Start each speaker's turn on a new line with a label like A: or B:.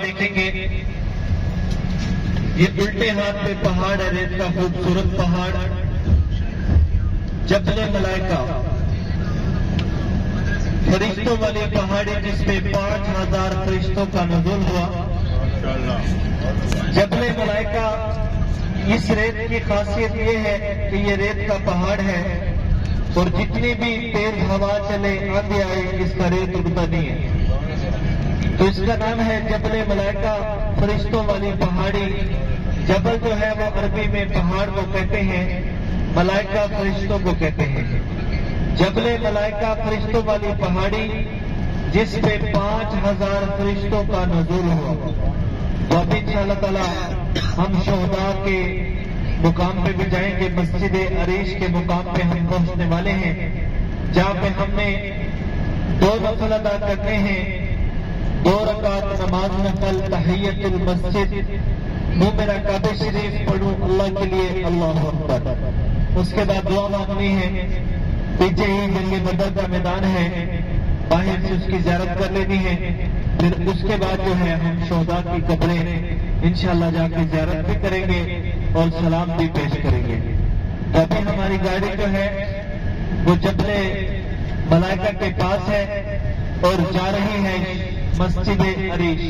A: देखेंगे। ये उल्टे हाथ पे पहाड़ है, रेत का खूबसूरत पहाड़ जबले मलाइका, फरिश्तों वाली पहाड़ी जिसपे 5000 फरिश्तों का नुज़ूल हुआ। जबले मलाइका, इस रेत की खासियत ये है कि ये रेत का पहाड़ है और जितनी भी तेज हवा चले, आंधी आए, इसका रेत उड़ता नहीं है। तो इसका नाम है जबले मलाइका, फरिश्तों वाली पहाड़ी। जबल जो है वो अरबी में पहाड़ को कहते हैं, मलाइका फरिश्तों को कहते हैं। जबले मलाइका, फरिश्तों वाली पहाड़ी जिस पे 5000 फरिश्तों का नुज़ूल हुआ। तो अभी इंशाअल्लाह ताला हम शोहदा के मुकाम पे भी जाएंगे। मस्जिद अरीश के मुकाम पे हम पहुंचने वाले हैं, जहां पे हमने 2 नफल अदा करने हैं। 2 रकात नमाज नफल, तहियतुल मस्जिद, मुंह मेरा काबे शरीफ पढ़ूं अल्लाह के लिए, अल्लाहु अकबर। उसके बाद दुआ मांगनी है। पीछे ही जंगे बदर का मैदान है, बाहर से उसकी ज़ियारत कर लेनी है। फिर उसके बाद जो है हम शोहदा की कब्रें इंशाअल्लाह जाके ज़ियारत भी करेंगे और सलाम भी पेश करेंगे। तो अभी हमारी गाड़ी जो है वो जबले मलाइका के पास है और जा रही है मस्जिद अरीश।